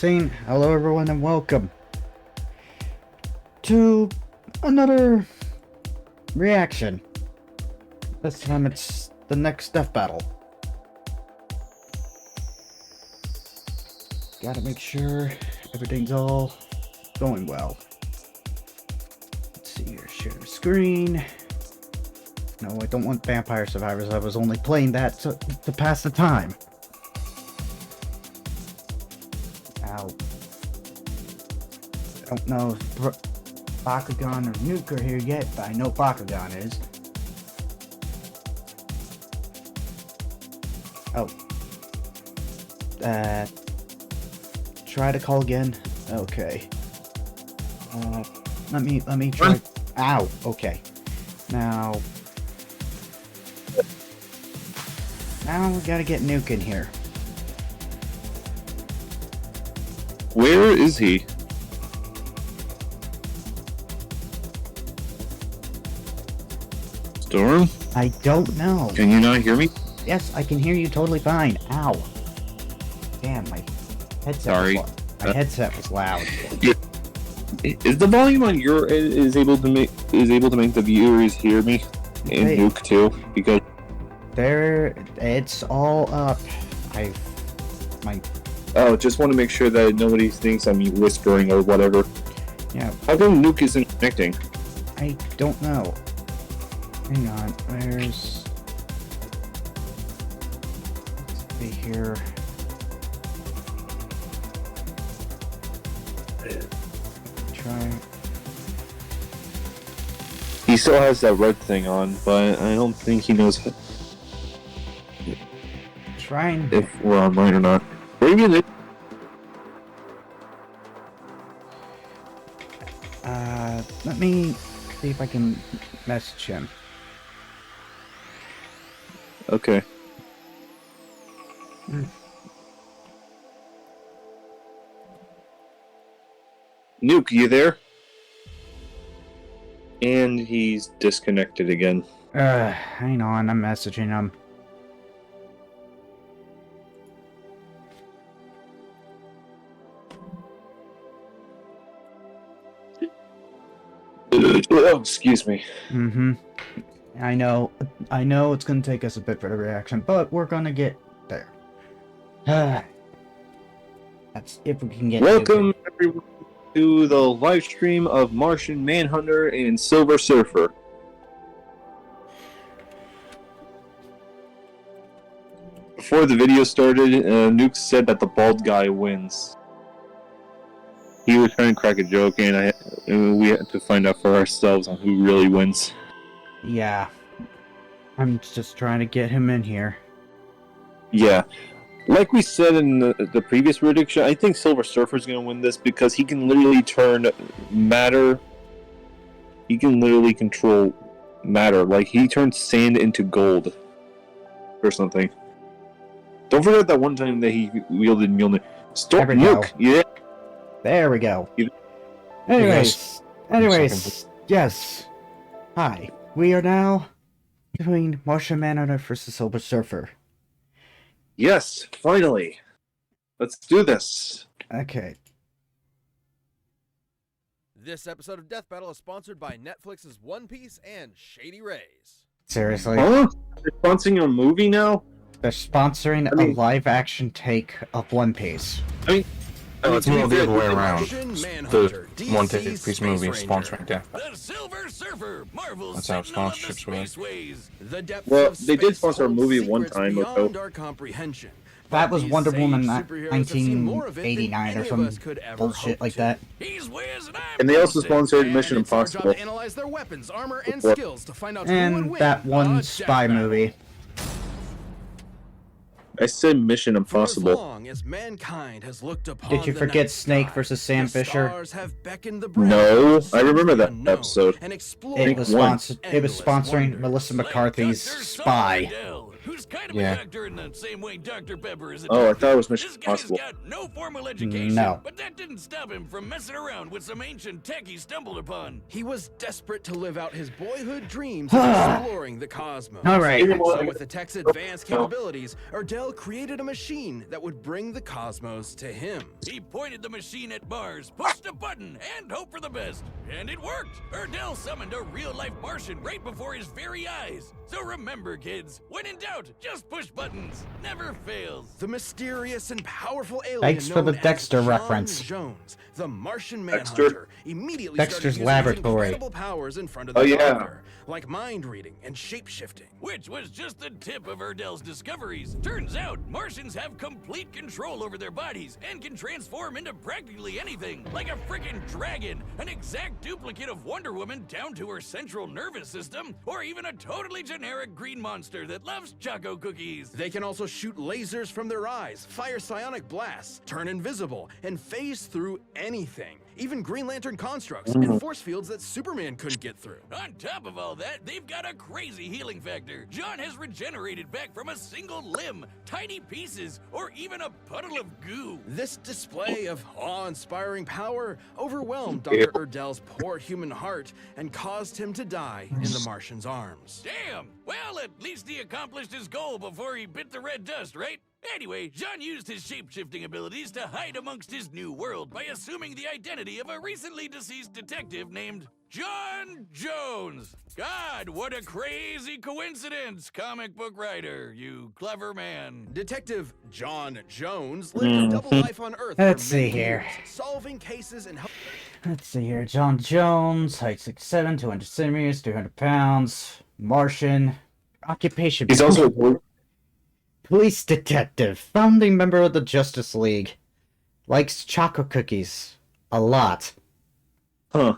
saying hello everyone and welcome to another reaction. This time it's the next death battle. Gotta make sure everything's all going well. Let's see here, share the screen. No, I don't want Vampire Survivors. I was only playing that to pass the time. Ow. I don't know if Bakugan or Nuke are here yet, but I know Bakugan is. Oh. Try to call again. Okay. Let me try. Ow. Okay. Now we gotta get Nuke in here. Where is he? Storm? I don't know. Can you not hear me? Yes, I can hear you totally fine. Ow. Damn, my headset. Sorry. My headset was loud. Is the volume on your end able to make the viewers hear me? And Hey. Nuke too? Because It's all up. oh, just want to make sure that nobody thinks I'm whispering or whatever. Yeah, How come Nuke isn't connecting? I don't know. Hang on, where's... Let's see here. Try... He still has that red thing on, but I don't think he knows Trying... if we're online or not. Where are you gonna... Let me see if I can message him. Okay. Nuke, you there? And he's disconnected again. Hang on, I'm messaging him. Oh, excuse me. Mm-hmm. I know it's gonna take us a bit for the reaction, but we're gonna get there. That's if we can get Welcome everyone to the live stream of Martian Manhunter and Silver Surfer. Before the video started, Nuke said that the bald guy wins. He was trying to crack a joke, and we had to find out for ourselves on who really wins. Yeah. I'm just trying to get him in here. Yeah. Like we said in the previous prediction, I think Silver Surfer's going to win this because he can literally turn matter. He can literally control matter. Like, he turned sand into gold. Or something. Don't forget that one time that he wielded Mjolnir. There we go. Nuke! Yeah. There we go. Anyways, yes. Hi. We are now doing Martian Manhunter versus Silver Surfer. Yes, finally. Let's do this. Okay. This episode of Death Battle is sponsored by Netflix's One Piece and Shady Rays. Seriously? Huh? They're sponsoring a movie now? They're sponsoring a live-action take of One Piece. No, it's more the other way around. Martian Manhunter, The One DC's Piece movie Space sponsoring Death Ranger. The Silver Surfer, Marvel's That's how Sentinel of the sponsorships work. Spaceways. The depths Well, of they did space sponsor a hold movie one secrets time or so. beyond our comprehension. That But was these Wonder sage Woman superheroes have seen more of it than 1989 or any of some us could ever bullshit hope like to. that. He's Wiz and I'm And they also Winston, sponsored and Mission it's our job Impossible. to analyze their weapons, armor, and Before. skills to find out who would And win that one a spy death battle. movie. I said Mission For as Impossible. long as mankind has looked upon Did you the forget night Snake sky, versus Sam the Fisher? stars have beckoned the No, brown I remember that unknown episode. and explored It was one. sponsoring endless Melissa wonders. McCarthy's Lancaster Spy. Sourdell, who's kind of Yeah. a doctor in the same way Dr. Pepper is a Oh, I doctor. thought it was Mission This guy's Impossible. got no formal education, No. but that didn't stop him from messing around with some ancient tech he stumbled upon. He was desperate to live out his boyhood dreams of exploring the cosmos. All right. So with the tech's advanced capabilities, Erdell created a machine that would bring the cosmos to him. He pointed the machine at Mars, pushed a button, and hoped for the best. And it worked! Erdell summoned a real-life Martian right before his very eyes. So remember, kids, when in doubt, just push buttons. Never fails. The mysterious and powerful alien Thanks for the known as Dexter John reference. Jones, the Martian Dexter. Manhunter, immediately Dexter's started using laboratory. his incredible powers in front of the Oh, yeah. Doctor, like mind reading and shape-shifting. Which was just the tip of Erdell's discoveries. Turns out, Martians have complete control over their bodies and can transform into practically anything, like a freaking dragon, an exact duplicate of Wonder Woman down to her central nervous system, or even a totally generic green monster that loves choco cookies. They can also shoot lasers from their eyes, fire psionic blasts, turn invisible, and phase through anything. Even Green Lantern constructs and force fields that Superman couldn't get through. On top of all that, they've got a crazy healing factor. John has regenerated back from a single limb, tiny pieces, or even a puddle of goo. This display of awe-inspiring power overwhelmed Dr. Erdell's poor human heart and caused him to die in the Martian's arms. Damn! Well, at least he accomplished his goal before he bit the red dust, right? Anyway, John used his shape-shifting abilities to hide amongst his new world by assuming the identity of a recently deceased detective named John Jones. God, what a crazy coincidence, comic book writer, you clever man. Detective John Jones lived a double life on Earth Let's for many see here. years, solving cases and Let's see here. John Jones, height 6'7", 200 centimeters, 200 pounds. Martian. Occupation. He's also Police detective. Founding member of the Justice League. Likes chocolate cookies. A lot. Huh.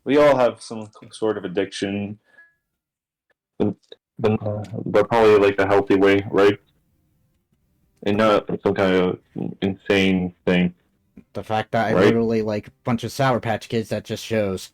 We all have some sort of addiction, but probably like a healthy way, right? And not some kind of insane thing. The fact that I Right. literally like a bunch of Sour Patch Kids, that just shows.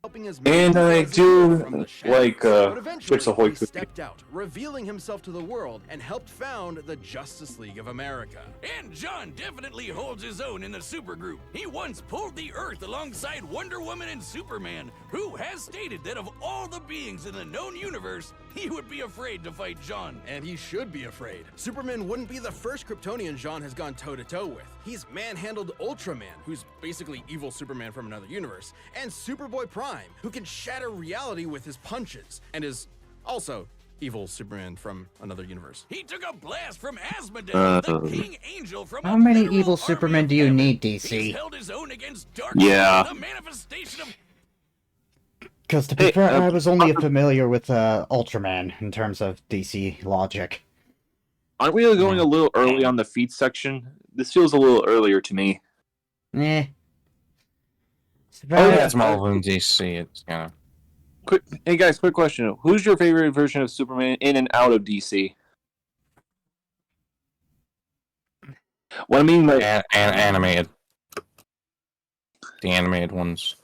helping his And I men do from the shadows. like, But eventually, Twix Ahoy he cookie. stepped out, revealing himself to the world, and helped found the Justice League of America. And John definitely holds his own in the supergroup. He once pulled the Earth alongside Wonder Woman and Superman, who has stated that of all the beings in the known universe, he would be afraid to fight John. And he should be afraid. Superman wouldn't be the first Kryptonian John has gone toe-to-toe with. He's manhandled Ultraman, who's basically evil Superman from another universe, and Superboy Prime, who can shatter reality with his punches, and is also evil Superman from another universe. He took a blast from Asmodeus, the King Angel from How a many literal evil army Supermen of do you heaven. need, He's DC? held his own against darkness, Yeah. the manifestation of Because to be Hey, fair, I was only familiar with Ultraman in terms of DC logic. Aren't we going a little early on the feats section? This feels a little earlier to me. Eh. It's Oh, about- yeah. It's Marvel and DC. It's kind of Quick, hey guys, quick question: who's your favorite version of Superman in and out of DC? What I mean by animated. The animated ones.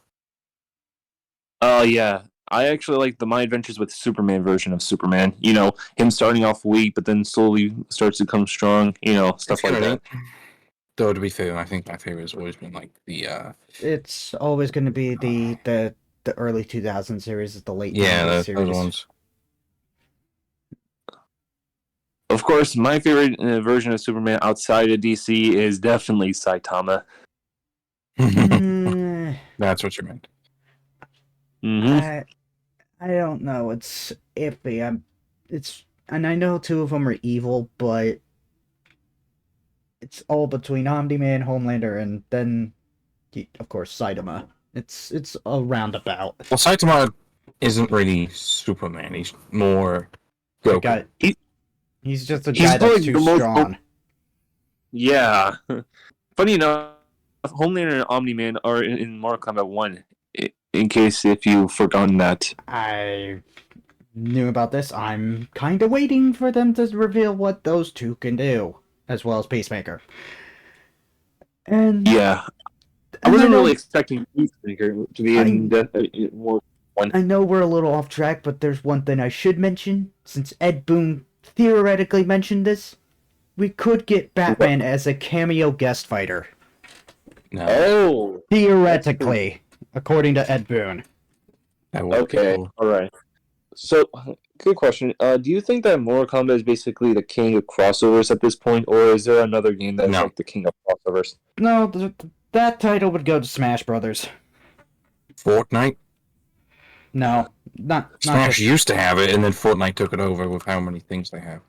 oh yeah, I actually like the My Adventures with Superman version of Superman. You know, him starting off weak, but then slowly starts to come strong. You know, stuff like that. Though to be fair, I think my favorite has always been like the It's always going to be the early 2000 series, the late 90s those series. ones. Of course, my favorite version of Superman outside of DC is definitely Saitama. Mm, That's what you meant. Mm-hmm. I don't know. It's iffy. And I know two of them are evil, but it's all between Omni-Man, Homelander, and then, of course, Saitama. It's a roundabout. Well, Saitama isn't really Superman. He's more Goku. Guy, he's just a He's guy that's like too the most strong. Yeah. Funny enough, Homelander and Omni-Man are in Mortal Kombat 1, in case if you've forgotten that. I knew about this. I'm kind of waiting for them to reveal what those two can do, as well as Peacemaker. And Yeah. I and wasn't know- really expecting Peacemaker to be in more. one. I know we're a little off track, but there's one thing I should mention. Since Ed Boon theoretically mentioned this, we could get Batman as a cameo guest fighter. No, Oh, Theoretically, according to Ed Boon. that would be okay, cool. all right. So, good question. Do you think that Mortal Kombat is basically the king of crossovers at this point, or is there another game that's No. like the king of crossovers? No, that title would go to Smash Brothers. Fortnite? No, not Smash just, used to have it, and then Fortnite took it over with how many things they have.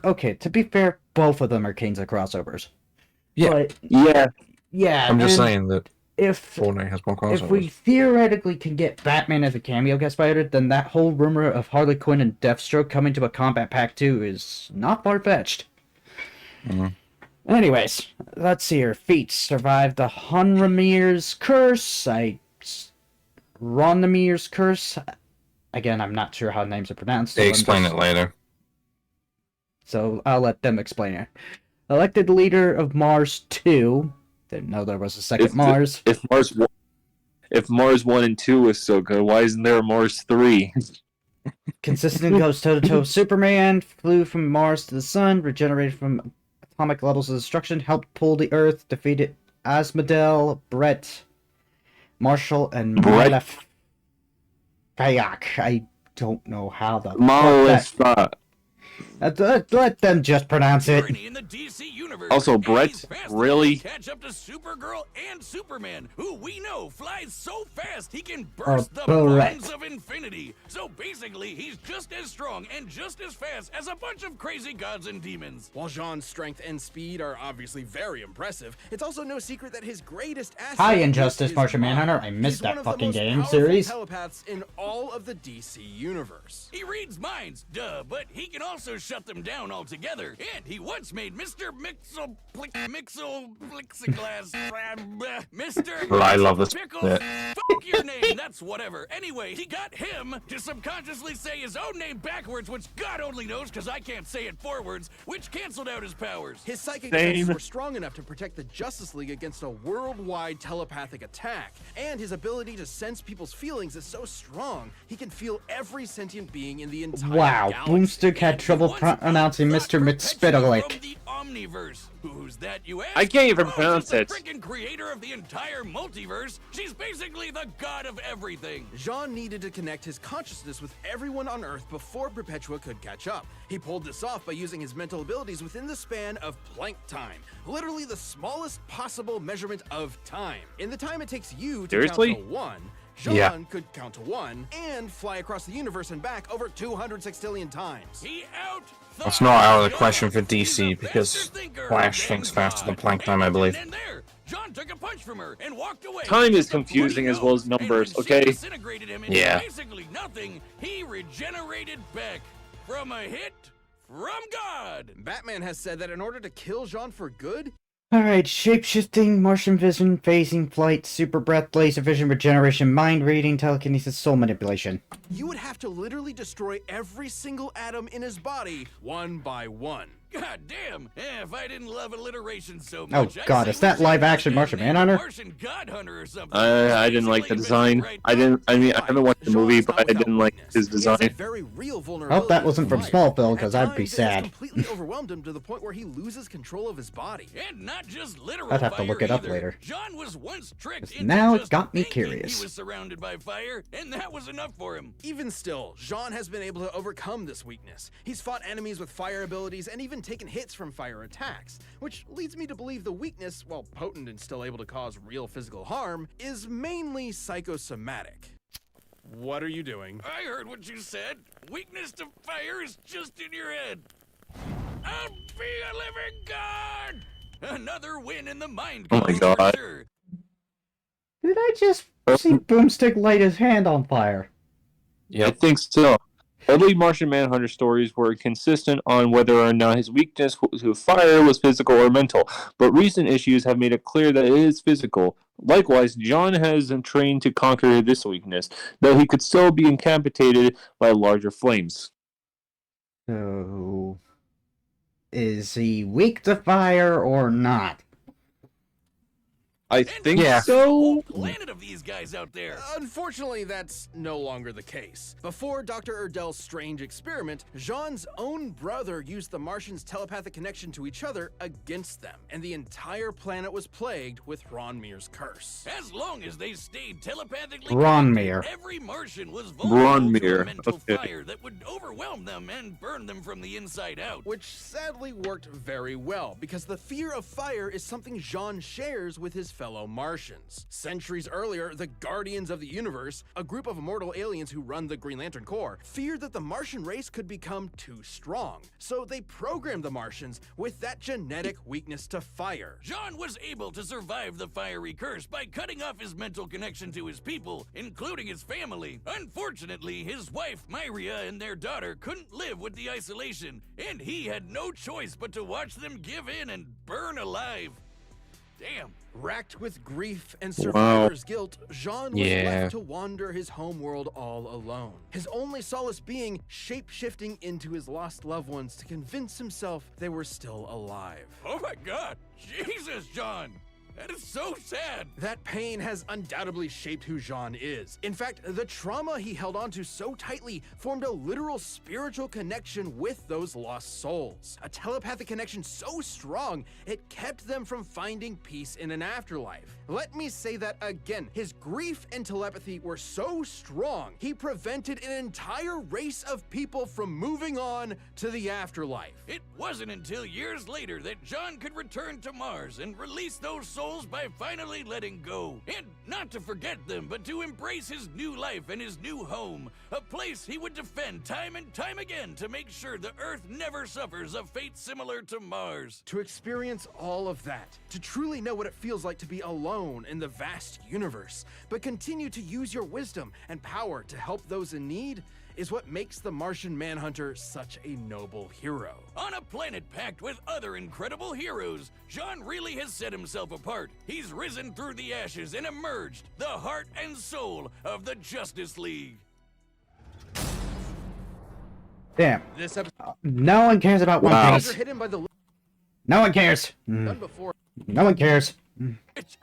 okay, to be fair, both of them are kings of crossovers. Yeah. But, Yeah, yeah, I'm just and saying that if Fortnite has more crossovers. if we theoretically can get Batman as a cameo guest fighter, then that whole rumor of Harley Quinn and Deathstroke coming to a Combat Pack 2 is not far-fetched. Mhm. Anyways, let's see here. Feats survived the Hunramir's curse. Ronramir's curse. Again, I'm not sure how names are pronounced. They explain it later. So I'll let them explain it. Elected leader of Mars 2. Didn't know there was a second Mars. If Mars 1 and 2 was so good, why isn't there a Mars 3? Consistent goes toe-to-toe with Superman. Flew from Mars to the sun. Regenerated from atomic levels of destruction. Helped pull the Earth. Defeated Asmodel, Brett, Marshall, and Brett? Kayak. I don't know how the Monolith. let them just pronounce it. In the DC universe. Also, And Brett, he's fast really? enough to catch up to Supergirl and Superman, who we know flies so fast he can burst the Brett. bonds of infinity. So basically, he's just as strong and just as fast as a bunch of crazy gods and demons. While Jean's strength and speed are obviously very impressive, it's also no secret that his greatest asset Hi, is Injustice, his Martian mind. Manhunter. I missed He's one that of the fucking most game powerful series. telepaths in all of the DC universe. He reads minds, duh, but he can also shut them down altogether. And he once made Mr. Plexiglass, Mr. Well, I love this Pickles. bit. Fuck your name, that's whatever. Anyway, he got him to subconsciously say his own name backwards, which God only knows because I can't say it forwards, which canceled out his powers. His psychic Same. defenses were strong enough to protect the Justice League against a worldwide telepathic attack. And his ability to sense people's feelings is so strong, he can feel every sentient being in the entire Wow, galaxy. Boomstick had trouble pronouncing Mr. McSpittalick. From the Omniverse. Who's that, you ask? I can't even Oh, pronounce she's it. the freaking creator of the entire multiverse. She's basically the god of everything. Jean needed to connect his consciousness with everyone on Earth before Perpetua could catch up. He pulled this off by using his mental abilities within the span of Planck time, literally the smallest possible measurement of time. In the time it takes you to Seriously? count to one, Jean Yeah. could count to one and fly across the universe and back over 200 sextillion times. He out. It's not out of the question for DC because Flash thinks faster than Planck time, I believe. And there, John took a punch from her and walked away. Time is Just a confusing bloody as well as nose. numbers, And when she okay? disintegrated him into Yeah. basically nothing, he regenerated back from a hit from God. Batman has said that in order to kill Jean for good, Alright, shapeshifting, Martian vision, phasing, flight, super breath, laser vision, regeneration, mind reading, telekinesis, soul manipulation. you would have to literally destroy every single atom in his body one by one. God damn! If I didn't love alliteration so Oh, much, I'd God, say is that we should live action name Martian it Manhunter? Martian God Hunter or something. I didn't like the design. I haven't watched the movie, Jean's but not I didn't without like weakness. his He has a design. very real I vulnerability hope that wasn't to from fire. Smallville, At because I'd be times, it has sad. completely overwhelmed him to the point where he loses control of his body. And not just literal I'd have to fire look it up either. later. John was once tricked 'Cause into now it just got me thinking curious. He was surrounded by fire, and that was enough for him. Even still, Jean has been able to overcome this weakness. He's fought enemies with fire abilities and even taken hits from fire attacks, which leads me to believe the weakness, while potent and still able to cause real physical harm, is mainly psychosomatic. What are you doing? I heard what you said. Weakness to fire is just in your head. I'll be a living god! Another win in the mind Oh my control for God. sure. Did I just see Boomstick light his hand on fire? I think so. Early Martian Manhunter stories were consistent on whether or not his weakness to fire was physical or mental, but recent issues have made it clear that it is physical. Likewise, John has trained to conquer this weakness, though he could still be incapacitated by larger flames. So, is he weak to fire or not? I And think Yeah. there's a whole so. planet of these guys out there. Unfortunately, that's no longer the case. Before Dr. Erdel's strange experiment, Jean's own brother used the Martians' telepathic connection to each other against them, and the entire planet was plagued with Ronmir's curse. As long as they stayed telepathically Ronmir. connected, every Martian was vulnerable to a Ronmir, mental okay. fire that would overwhelm them and burn them from the inside out. Which sadly worked very well, because the fear of fire is something Jean shares with his fellow Martians. Centuries earlier, the Guardians of the Universe, a group of immortal aliens who run the Green Lantern Corps, feared that the Martian race could become too strong. So they programmed the Martians with that genetic weakness to fire. Jean was able to survive the fiery curse by cutting off his mental connection to his people, including his family. Unfortunately, his wife, Myria, and their daughter couldn't live with the isolation, and he had no choice but to watch them give in and burn alive. Damn. Racked with grief and survivor's guilt, Jean was Yeah. left to wander his homeworld all alone. His only solace being shape-shifting into his lost loved ones to convince himself they were still alive. Oh my god! Jesus, John! That is so sad! That pain has undoubtedly shaped who Jean is. In fact, the trauma he held onto so tightly formed a literal spiritual connection with those lost souls. A telepathic connection so strong, it kept them from finding peace in an afterlife. Let me say that again. His grief and telepathy were so strong, he prevented an entire race of people from moving on to the afterlife. It wasn't until years later that John could return to Mars and release those souls by finally letting go. And not to forget them, but to embrace his new life and his new home. A place he would defend time and time again to make sure the Earth never suffers a fate similar to Mars. To experience all of that, to truly know what it feels like to be alone in the vast universe, but continue to use your wisdom and power to help those in need, is what makes the Martian Manhunter such a noble hero. On a planet packed with other incredible heroes, John really has set himself apart. He's risen through the ashes and emerged, the heart and soul of the Justice League. Damn. This episode No one cares about One Wow. are Piece. hidden by the No one cares. done before. No one cares. It's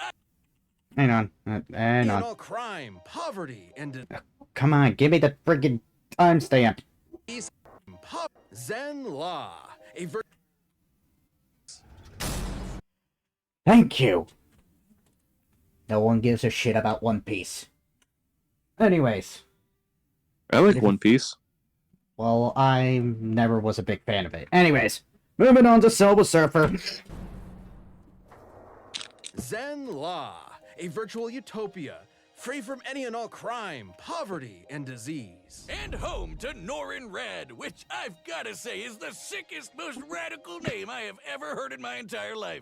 Hang on. Hang And on. all crime, poverty, and Come on, give me the friggin' timestamp. Zen La, a Thank you. No one gives a shit about One Piece. Anyways, I like One Piece. well, I never was a big fan of it. Anyways, moving on to Silver Surfer. Zen La, a virtual utopia, free from any and all crime, poverty, and disease. and home to Norin Rad, which I've gotta say is the sickest, most radical name I have ever heard in my entire life.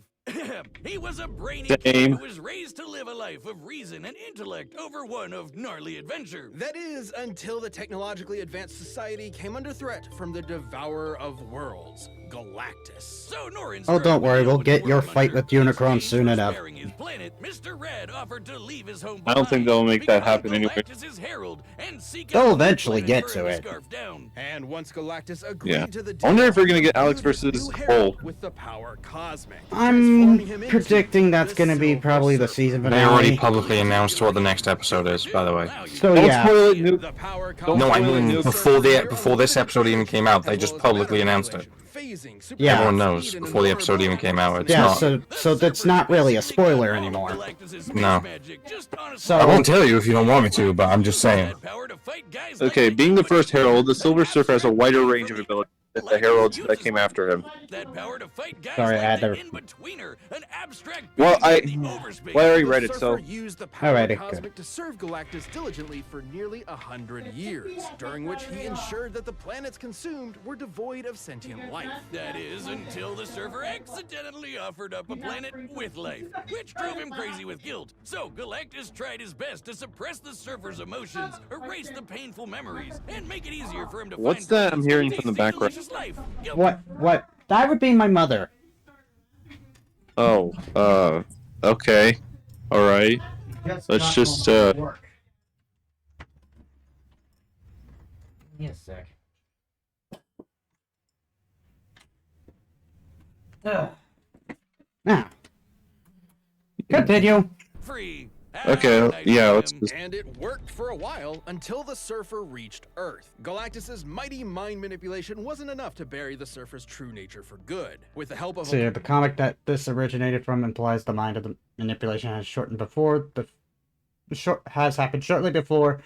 He was a brainy kid Same. who was raised to live a life of reason and intellect over one of gnarly adventure. That is, until the technologically advanced society came under threat from the Devourer of Worlds, Galactus. So Norin's Oh, don't worry, we'll open get your world fight with hunter, Unicron in soon exchange for enough. sparing his planet, Mr. Red offered to leave his home I don't think behind, they'll make that become happen anyway. Galactus's herald, and seek They'll out another eventually planet get for to him it. scarf down. And once Galactus agreed Yeah. to the I wonder deal, if we're gonna get Alex he used versus new herald Cole. with the power cosmic, I'm transforming him into predicting that's the gonna be Silver probably the Surfer. season They already finale. publicly announced what the next episode is, by the way. So Don't yeah, spoil it, noob. The power No, I cosmic mean will before serve before this their episode even came out. They as just well as publicly battle announced it. phasing, super Yeah. Everyone speed, knows and before the another episode even came out. It's yeah. not. So that's not really a spoiler anymore. No. So- I won't tell you if you don't want me to, but I'm just saying. Okay, being the first Herald, the Silver Surfer has a wider range of abilities than the Heralds that came after him. That power to fight guys Sorry, I like had the to- In-Betweener, an abstract Well, being in the overspace. Well, I already The read it, so Surfer used the power Alrighty, cosmic good. to serve Galactus diligently for nearly 100 years, during which he ensured that the planets consumed were devoid of sentient life. That is, until the server accidentally offered up a planet with life, which drove him crazy with guilt. So Galactus tried his best to suppress the surfer's emotions, erase the painful memories, and make it easier for him to What's find that I'm balance hearing and from the tasty, background? delicious life. Guilt. what? That would be my mother. Oh, okay. Alright. Let's just, Give me a sec. Now, continue. free. Okay, yeah, let's him. just... And it worked for a while until the Surfer reached Earth. Galactus's mighty mind manipulation wasn't enough to bury the Surfer's true nature for good. With the help of So the comic that this originated from implies the mind of the manipulation has shortened before has happened shortly before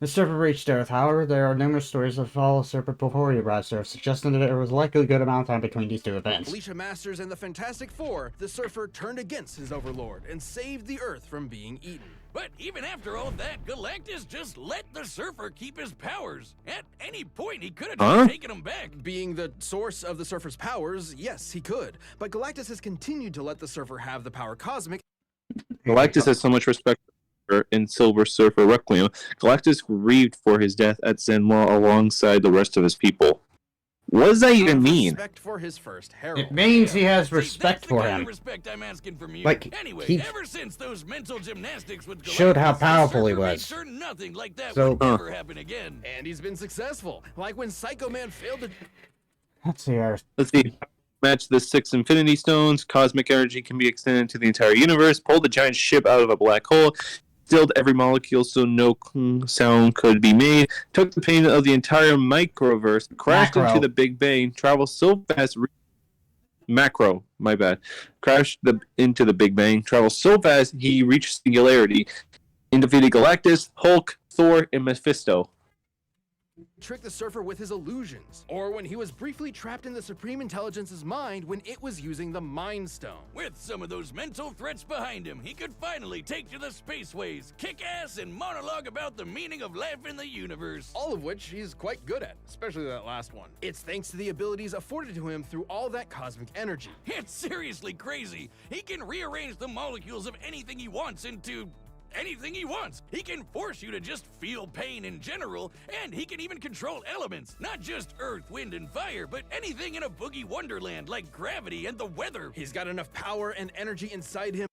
the Surfer reached Earth. However, there are numerous stories that follow Surfer before he arrived to Earth, suggesting that there was likely a good amount of time between these two events. Felicia Masters and the Fantastic Four, the Surfer turned against his overlord and saved the Earth from being eaten. But even after all that, Galactus just let the Surfer keep his powers. At any point, he could have just taken them back. Being the source of the Surfer's powers, yes, he could. But Galactus has continued to let the Surfer have the power cosmic. Galactus has so much respect in Silver Surfer Requiem. Galactus grieved for his death at Zenlaw alongside the rest of his people. What does that even mean? Respect for his first herald. It means he has See, respect that's for the kind him. of respect I'm asking from you. Like, Anyway, he ever since those mental gymnastics with Galactus, showed how the powerful he Surfer made was. sure nothing like that So- would ever happen again. And he's been successful. Like when Psycho Man failed to... Let's see here. Let's see. Match the 6 Infinity Stones. Cosmic energy can be extended to the entire universe. Pulled a giant ship out of a black hole. Stilled every molecule so no sound could be made. Took the pain of the entire microverse. Crashed Macro. into the Big Bang. Traveled so fast. Macro, my bad. Crashed into the Big Bang. Traveled so fast he reached singularity. And defeated Galactus, Hulk, Thor, and Mephisto. trick the Surfer with his illusions, or when he was briefly trapped in the Supreme Intelligence's mind when it was using the Mind Stone. With some of those mental threats behind him, he could finally take to the spaceways, kick ass, and monologue about the meaning of life in the universe. All of which he's quite good at, especially that last one. It's thanks to the abilities afforded to him through all that cosmic energy. It's seriously crazy. He can rearrange the molecules of anything he wants into anything he wants. He can force you to just feel pain in general, and he can even control elements. Not just earth, wind, and fire, but anything in a boogie wonderland like gravity and the weather. He's got enough power and energy inside him.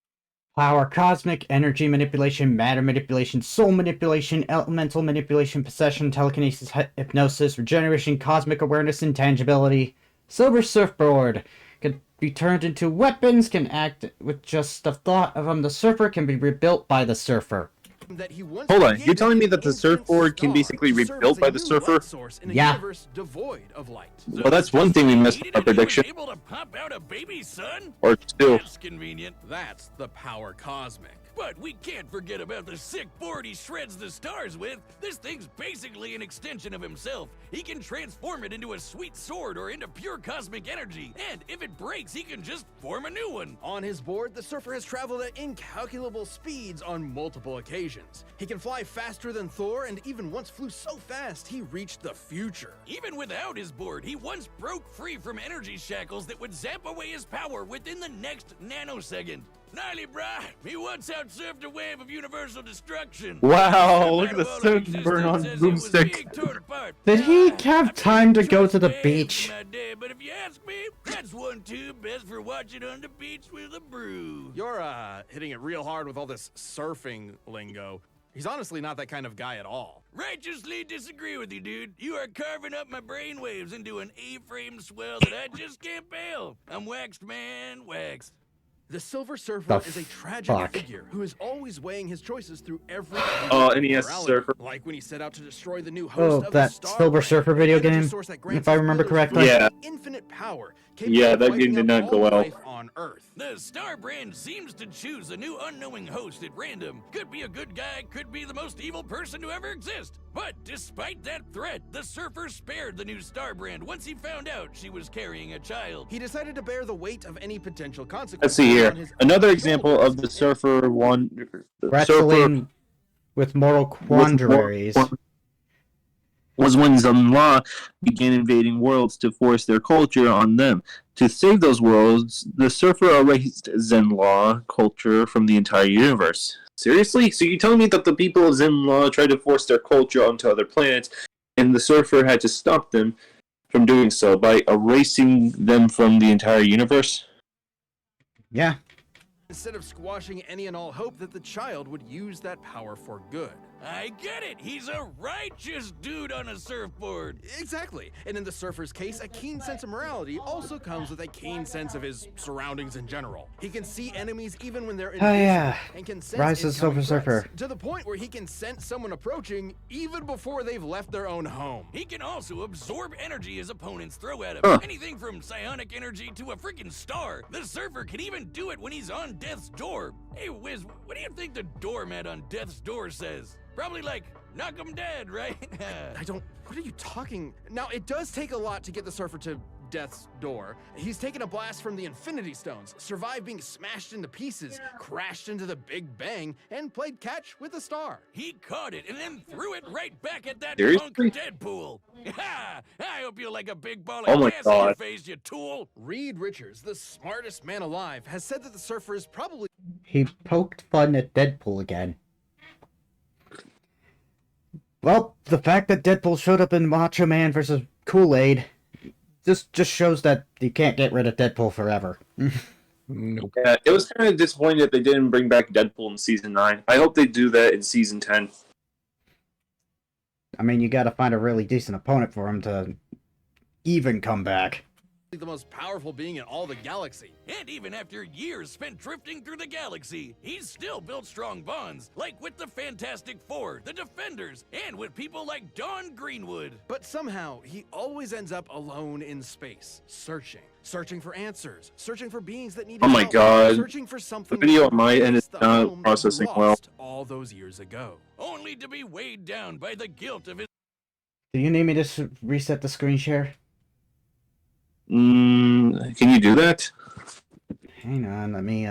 Power, cosmic, energy manipulation, matter manipulation, soul manipulation, elemental manipulation, possession, telekinesis, hypnosis, regeneration, cosmic awareness, intangibility. Silver Surfboard can be turned into weapons, can act with just the thought of them. The Surfer can be rebuilt by the Surfer. That he once Hold on, created you're telling me that the infinite surfboard can stars basically to be serve built as a by the new Surfer? light source in a Yeah. universe devoid of light. Well, that's one thing we missed Needed our and he was prediction. able to pop out a baby son? Or two. That's convenient. That's the power cosmic. But we can't forget about the sick board he shreds the stars with. This thing's basically an extension of himself. He can transform it into a sweet sword or into pure cosmic energy. And if it breaks, he can just form a new one. On his board, the Surfer has traveled at incalculable speeds on multiple occasions. He can fly faster than Thor, and even once flew so fast he reached the future. Even without his board, he once broke free from energy shackles that would zap away his power within the next nanosecond. Gnarly, brah. He once outsurfed a wave of universal destruction. Wow, look at the Out of all sun burn on existence as it was Boomstick. being torn apart. Did he Ah, have I've time to been go to the bad beach? in my day, but if you ask me, that's one too best for watching on the beach with a brew. You're, hitting it real hard with all this surfing lingo. He's honestly not that kind of guy at all. Righteously disagree with you, dude. You are carving up my brainwaves into an A-frame swell that I just can't bail. I'm waxed, man, waxed. The Silver Surfer The is a tragic fuck? figure who is always weighing his choices through every Oh, NES morality. Surfer. Like when he set out to destroy the new host Oh, of that the Star Silver Brand, Surfer video an energy game, source that grants if I his remember wielders correctly. Yeah. infinite power. Yeah, capable of that wiping game did out not go all well. life on Earth. The Star Brand seems to choose a new unknowing host at random. Could be a good guy, could be the most evil person to ever exist. But despite that threat, the Surfer spared the new Star Brand once he found out she was carrying a child. He decided to bear the weight of any potential Let's consequences. see here. on his Another own example shoulders. of the Surfer one. Wrestling with moral quandaries. Was when Zenlaw began invading worlds to force their culture on them. To save those worlds, the Surfer erased Zenlaw culture from the entire universe. Seriously? So you're telling me that the people of Zenlaw tried to force their culture onto other planets, and the Surfer had to stop them from doing so by erasing them from the entire universe? Yeah. Instead of squashing any and all hope that the child would use that power for good. I get it. He's a righteous dude on a surfboard. Exactly. And in the surfer's case, a keen sense of morality also comes with a keen sense of his surroundings in general. He can see enemies even when they're invisible, yeah. and can sense Rise of the incoming Silver threats, Surfer. to the point where he can sense someone approaching even before they've left their own home. He can also absorb energy his opponents throw at him. Anything from psionic energy to a freaking star. The surfer can even do it when he's on death's door. Hey, Wiz, what do you think the doormat on death's door says? Probably like, knock 'em dead, right? What are you talking? Now, it does take a lot to get the surfer to death's door. He's taken a blast from the Infinity Stones, survived being smashed into pieces, crashed into the Big Bang, and played catch with a star. He caught it and then threw it right back at that Seriously? punk Deadpool. Ha! I hope you like a big ball Oh of my gas in your God. face, you tool. Reed Richards, the smartest man alive, has said that the surfer is probably He poked fun at Deadpool again. Well, the fact that Deadpool showed up in Macho Man versus Kool-Aid just shows that you can't get rid of Deadpool forever. Nope. Yeah, it was kind of disappointing that they didn't bring back Deadpool in season 9. I hope they do that in season 10. I mean, you gotta find a really decent opponent for him to even come back. the most powerful being in all the galaxy. And even after years spent drifting through the galaxy, he's still built strong bonds, like with the Fantastic Four, the Defenders, and with people like Dawn Greenwood. But somehow, he always ends up alone in space, searching for answers, searching for beings that need Oh my help, God. searching for something. The video on my end is the not home that he processing well. lost all those years ago. Only to be weighed down by the guilt of his. Do you need me to reset the screen share? Can you do that? Hang on, let me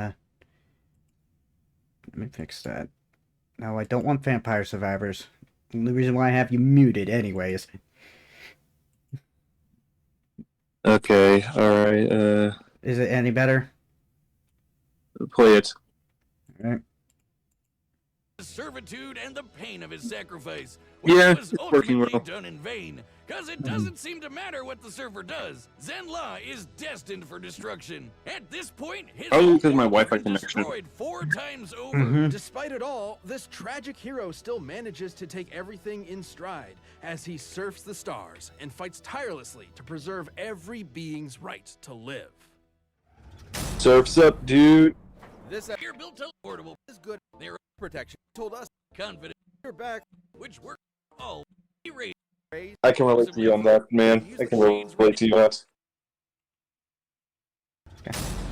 fix that. No, I don't want vampire survivors. The only reason why I have you muted anyways. Okay, alright, Is it any better? play it. Alright. Servitude and the pain of his sacrifice, Yeah, which was it's working ultimately well. done in vain. Because it doesn't seem to matter what the surfer does. Zenla is destined for destruction. At this point, his Probably because of my home Wi-Fi been connection. destroyed 4 times over. Mhm. Despite it all, this tragic hero still manages to take everything in stride as he surfs the stars and fights tirelessly to preserve every being's right to live. Surf's up, dude. This You're built teleportable. is good They're protection. Told us confident, you're back. which work all. Erase. I can relate to you on that, man. I can relate to you on that.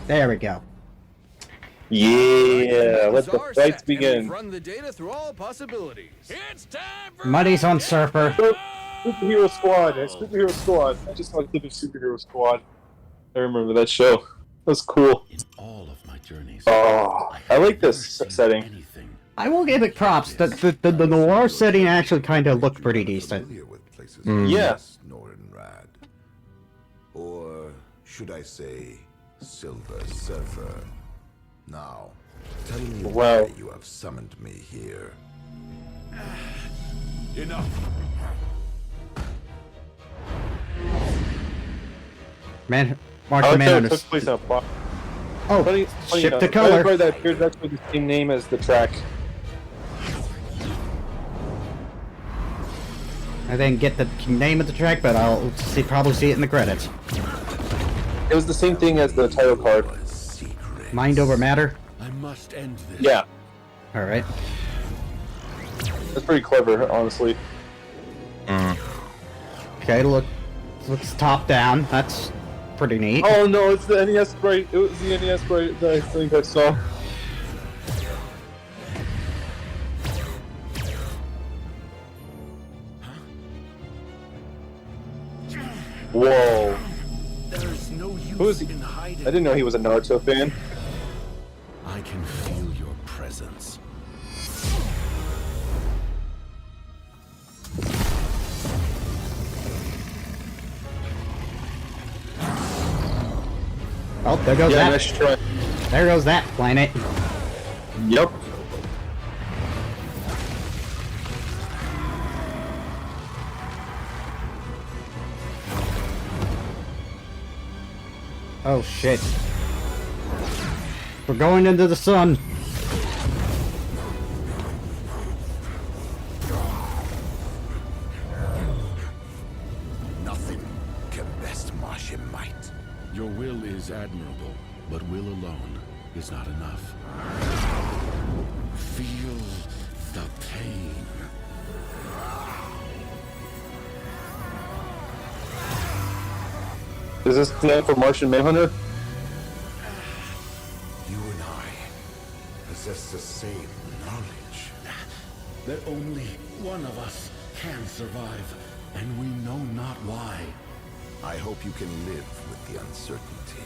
There we go. Yeah, let the Are fights set, and we've begin. run the data through all possibilities. It's time for Money's on Surfer. Superhero Squad. Superhero Squad. I just saw a clip of Superhero Squad. I remember that show. That was cool. In all of my journeys, Oh, I like this never seen setting. anything. I will give it props. The noir setting actually kind of looked pretty decent. Familiar with places Yeah. like this, Nordenrad. Or should I say, Silver Surfer? Now, tell me Wow. why you have summoned me here. Enough. Man, I Martian like how it Manhunter. took place on a plot. Oh, Funny ship enough, to right color. before that appears actually the same name as the track. I didn't get the name of the track, but I'll probably see it in the credits. It was the same thing as the title card. A secret. Mind over matter. I must end this. Yeah, All right. that's pretty clever, honestly. Okay, looks top down. That's pretty neat. Oh no, it's the NES sprite. It was the NES sprite that I think I saw. Whoa. There's no use Who is he? in hiding. I didn't know he was a Naruto fan. I can feel your presence. Oh, there goes Yeah, that. nice try. There goes that planet. Yep. Oh shit. We're going into the sun. Your will is admirable, but will alone is not enough. Feel the pain. Is this time for Martian Manhunter? You and I possess the same knowledge. That only one of us can survive, and we know not why. I hope you can live with the uncertainty.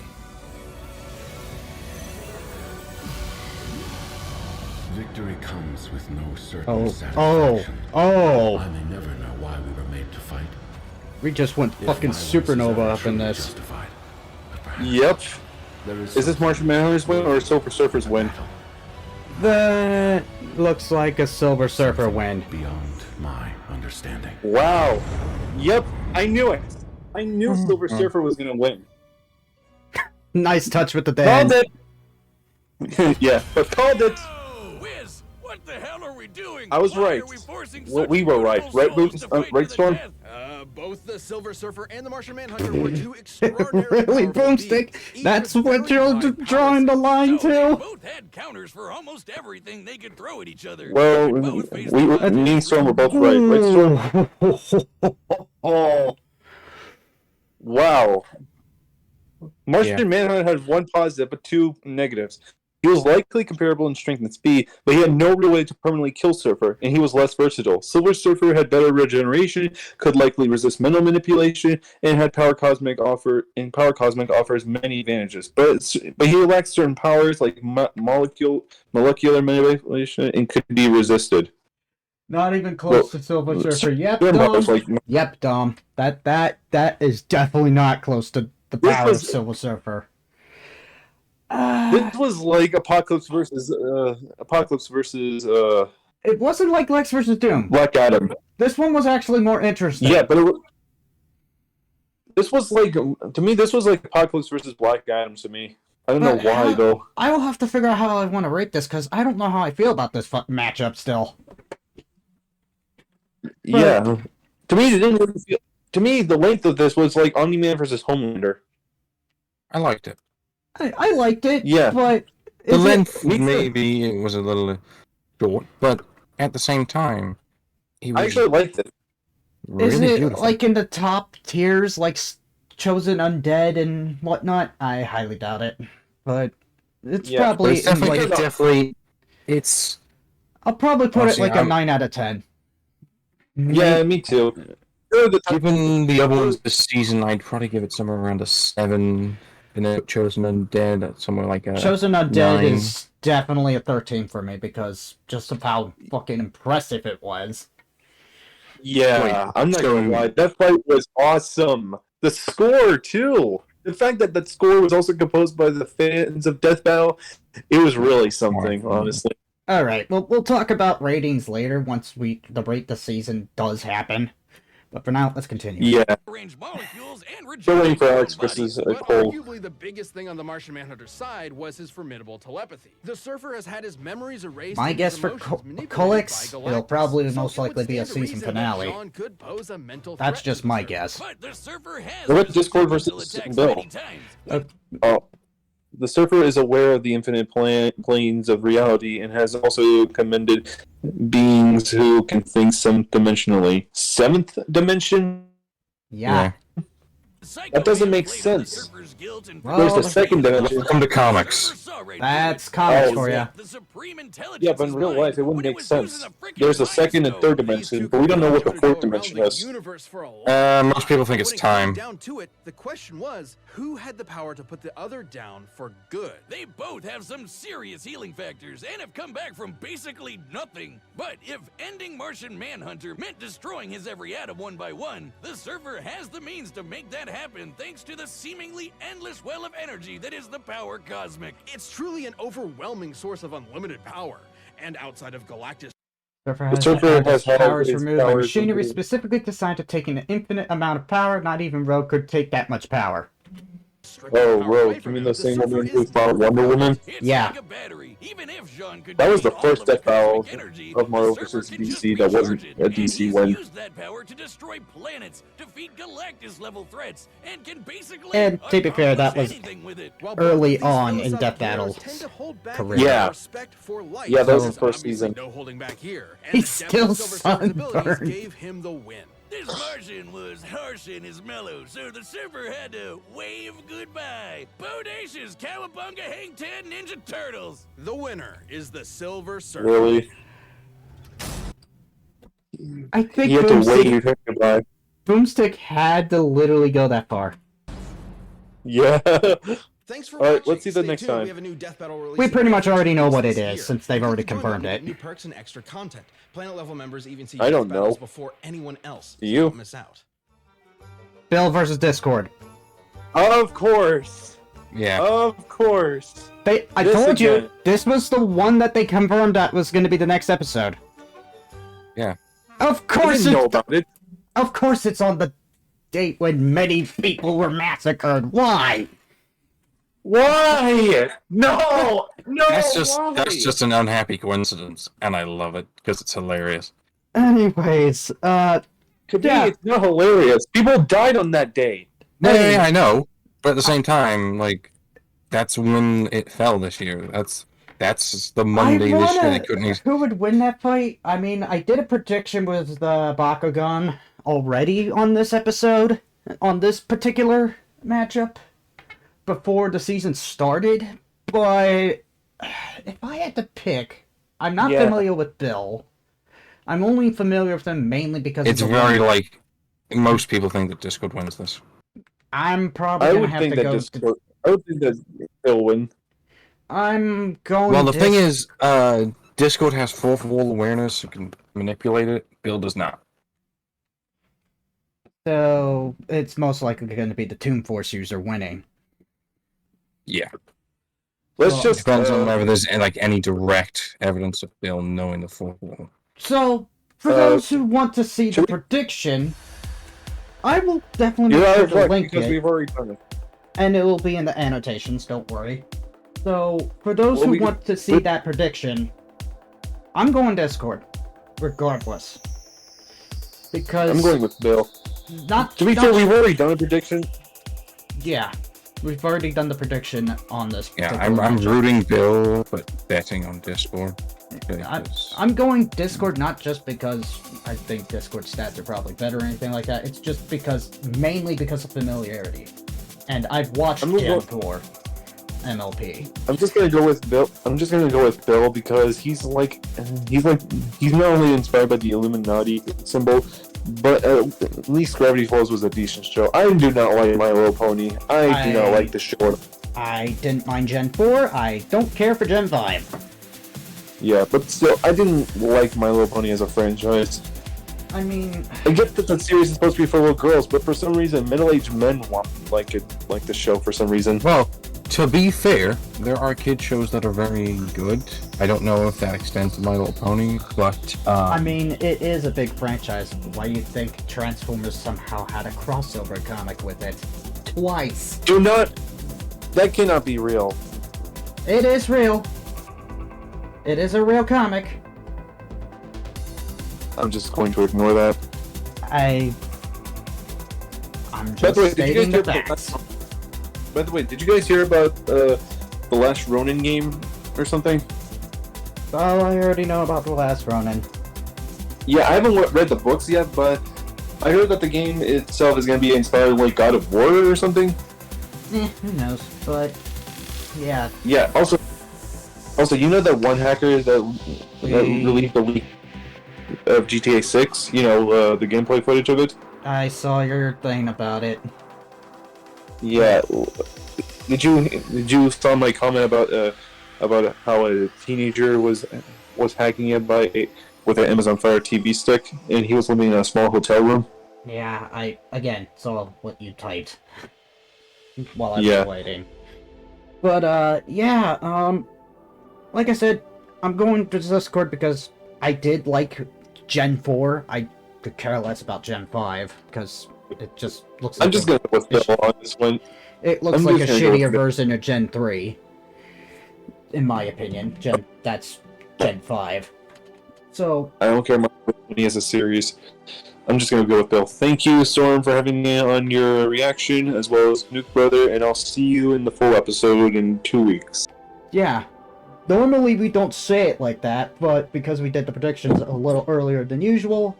Victory comes with no certain Oh, satisfaction. oh. I may never know why we were made to fight. We just went If fucking my loss is supernova ever up in truly this. justified. But perhaps Yep. there Is this Martian Manhunter's win or Silver Surfer's win? That looks like a Silver Surfer win. Beyond my understanding. Wow. Yep, I knew it. I knew Silver Surfer was gonna win. Nice touch with the Called dance. it. Yeah, but called it. Oh, Wiz, what the hell are we doing? I was Why right. Are we forcing Well, such we were right. beautiful Right, souls Boots? to fight Right, to the Storm? death? Both the Silver Surfer and the Martian Manhunter were two extraordinarily Really, powerful Boomstick? beings, each That's with what very you're wide power drawing the sets. line So they to? both had counters for almost everything they could throw at each other. Well, They both faced me the and Storm were both right. Right, Storm? Oh. Wow. Martian Manhunter had one positive but two negatives. He was likely comparable in strength and speed, but he had no real way to permanently kill Surfer, and he was less versatile. Silver Surfer had better regeneration, could likely resist mental manipulation, and had Power Cosmic offers many advantages. But he lacked certain powers like molecular manipulation and could be resisted. Not even close to Silver Surfer. Yep, Dom. Yep, Dom. That is definitely not close to the power of Silver Surfer. This was like Apocalypse versus It wasn't like Lex versus Doom. Black Adam. This one was actually more interesting. Yeah, but this was like, to me, this was like Apocalypse versus Black Adam to me. I don't know why though. I will have to figure out how I want to rate this because I don't know how I feel about this matchup still. Yeah, to me, it didn't really feel. To me, the length of this was like Omni-Man versus Homelander. I liked it. I liked it. Yeah. But The length, Me too. maybe it was a little short, but at the same time, he I was actually liked it. Is really it beautiful. like in the top tiers, like Chosen Undead and whatnot? I highly doubt it. But it's Yeah, But probably it's definitely, in, like, it's I'll probably put it Honestly, like a I'm- 9 out of 10. Yeah, me too. given the other ones this season, I'd probably give it somewhere around a 7. And then Chosen Undead, somewhere like a Chosen Undead 9. is definitely a 13 for me because just of how fucking impressive it was. Yeah, Wait, I'm not so- gonna lie. That fight was awesome. The score too. The fact that that score was also composed by the fans of Death Battle, it was really something, honestly. All right, well, we'll talk about ratings later once the rate the season does happen. But for now, let's continue. Yeah. Range molecules and Still waiting for regenerate Alex bodies. versus But Cole. arguably the biggest thing on the Martian Manhunter's side was his formidable telepathy. The Surfer has had his memories erased. My and guess his for emotions manipulated Colix, by it'll Galactus. probably So most it would likely be a stand to season reason that finale. John could pose a mental That's threat just to the my Surfer. guess. But the Surfer has What about resisted Discord mental versus attacks Bill? many times. Oh, the Surfer is aware of the infinite planes of reality and has also commended beings who can think seventh dimensionally. Seventh dimension? Yeah. That doesn't make sense. Well, There's the second dimension. Welcome to comics. That's comics Oh, for you. Yeah, but in real life, it wouldn't make sense. There's a second and third dimension, but we don't know what the fourth dimension is. Most people think it's When it came time. down to it, the question was, who had the power to put the other down for good? They both have some serious healing factors and have come back from basically nothing. But if ending Martian Manhunter meant destroying his every atom one by one, the Surfer has the means to make that happen thanks to the seemingly endless well of energy that is the Power Cosmic. It's truly an overwhelming source of unlimited power. And outside of Galactus, Surfer The has, Surfer had has his had powers his removed by powers machinery removed. specifically designed to take an infinite amount of power. Not even Rogue could take that much power. stripping Oh, power Rogue, away you from mean him, the the same surfer one is who fought dead. Wonder Woman? It's Yeah. like a battery. Even if Jean could That was the drain all first of his death battle cosmic energy, of Marvel the surfer versus can just DC that wasn't recharge it. a And DC he's win. used that power to destroy planets, defeat Galactus-level threats, and can basically And to be fair, that accomplish was anything with it. While both early of these on in Death philosophical errors Battle's tend to hold back career. your Yeah. respect for life. Yeah, that was the There's first obviously season. no holding back here, and He's the depth of still Silver Surfer's abilities sunburned. gave him the win. This Martian was harsh in his mellow, so the surfer had to wave goodbye. Bodacious Cowabunga Hang Ten Ninja Turtles! The winner is the Silver Surfer. Really? I think You had to Boomstick, wave him goodbye. Boomstick had to literally go that far. Yeah. Thanks for All right, watching. let's see the Stay next tuned. time. We have a new Death Battle release. We pretty much every already 2 know weeks what it this is, year. since they've You already can join confirmed them to it. get New perks and extra content. Planet level members even see I don't Death Battles know. before anyone else. You? Don't miss out. Bill versus Discord. Of course. Yeah. Of course. I This told you, again. this was the one that they confirmed that was going to be the next episode. Yeah. Of I course, didn't know about it. of course, it's on the date when many people were massacred. Why? Why? No! No! why? That's just an unhappy coincidence, and I love it because it's hilarious. Anyways, To me, Yeah. it's not hilarious. People died on that day. Yeah, I know, but at the same time, like, that's when it fell this year. That's the Monday this year. They couldn't use. Who would win that fight? I mean, I did a prediction with the Bakugan already on this episode, on this particular matchup, before the season started, but if I had to pick, I'm not Yeah. familiar with Bill. I'm only familiar with him mainly because It's of the very one- like most people think that Discord wins this. I'm probably I gonna would have think to that go. Discord. I would think that they'll win. I'm going. Well, the thing is, Discord has fourth wall awareness. You can manipulate it. Bill does not. so it's most likely going to be the Toon Force user winning. Yeah. Let's Well, just. Depends on whether there's like any direct evidence of Bill knowing the fourth wall. So, for those who want to see the should we- prediction, I will definitely You're make out sure of to luck link because it, we've already done it. and it will be in the annotations, don't worry. So, for those Well, who we- want to see that prediction, I'm going Discord, regardless. Because, I'm going with Bill. not, To be fair, we've already done a prediction. yeah, we've already done the prediction on this. Yeah, particular I'm matchup. rooting Bill, but betting on Discord. Okay, I'm going Discord not just because I think Discord stats are probably better or anything like that. It's just mainly because of familiarity. And I've watched I'm Gen gonna 4 MLP. I'm just gonna go with Bill. I'm just gonna go with Bill because he's not only inspired by the Illuminati symbol, but at least Gravity Falls was a decent show. I do not like My Little Pony. I do not like the show. I didn't mind Gen 4. I don't care for Gen 5. Yeah, but still, I didn't like My Little Pony as a franchise. I mean, I get that the series is supposed to be for little girls, but for some reason, middle-aged men want like the show for some reason. Well, to be fair, there are kid shows that are very good. I don't know if that extends to My Little Pony, but I mean, it is a big franchise. Why do you think Transformers somehow had a crossover comic with it? Twice. Do not. That cannot be real. It is real. It is a real comic. I'm just going to ignore that. I'm By just the way, did you stating guys the hear facts. By the way, did you guys hear about the last Ronin game or something? Oh, I already know about the last Ronin. Yeah, I haven't read the books yet, but I heard that the game itself is going to be inspired like God of War or something. Who knows? But yeah, Yeah. Also, you know that one hacker that released the leak of GTA 6. You know, the gameplay footage of it. I saw your thing about it. Yeah. Did you saw my comment about how a teenager was hacking it with an Amazon Fire TV stick, and he was living in a small hotel room? Yeah, I again saw what you typed while I was Yeah. waiting. But yeah, like I said, I'm going to Discord because I did like Gen 4. I could care less about Gen 5 because it just looks like I'm just gonna go with Bill on this one. It looks I'm like a just gonna go shittier with it. version of Gen 3. In my opinion. That's Gen 5. So, I don't care much when he has a series. I'm just gonna go with Bill. Thank you, Storm, for having me on your reaction, as well as Nuke Brother, and I'll see you in the full episode in 2 weeks. yeah. Normally we don't say it like that, but because we did the predictions a little earlier than usual,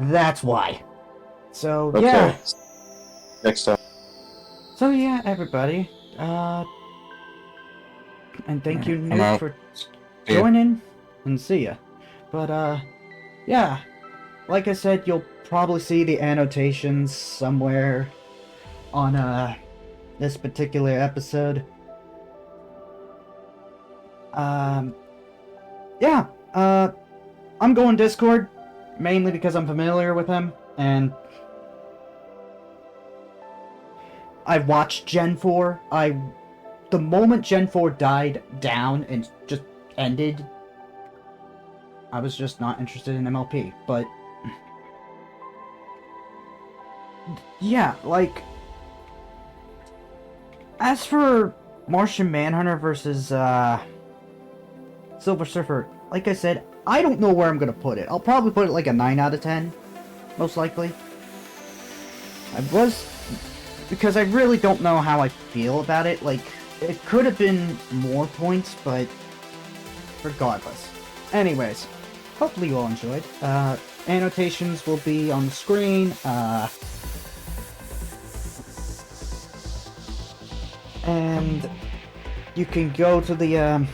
that's why. So, Okay. yeah. Next time. So, yeah, everybody. And thank you, I'm Nuke, out. for See ya. joining, and see ya. But, yeah. Like I said, you'll probably see the annotations somewhere on, this particular episode. Yeah, I'm going Discord, mainly because I'm familiar with him, and I've watched Gen 4. The moment Gen 4 died down and just ended, I was just not interested in MLP, but yeah, like, as for Martian Manhunter versus, Silver Surfer, like I said, I don't know where I'm gonna put it. I'll probably put it like a 9 out of 10, most likely. Because I really don't know how I feel about it. Like, it could have been more points, but regardless. Anyways, hopefully you all enjoyed. Annotations will be on the screen. And you can go to the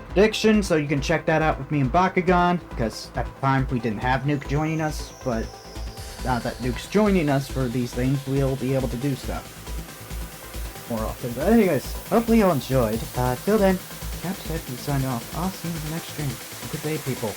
prediction, so you can check that out with me and Bakugan, because at the time we didn't have Nuke joining us, but now that Nuke's joining us for these things, we'll be able to do stuff more often. But anyways, hopefully you all enjoyed. Till then, Captain signing off. I'll see you in the next stream. Good day, people.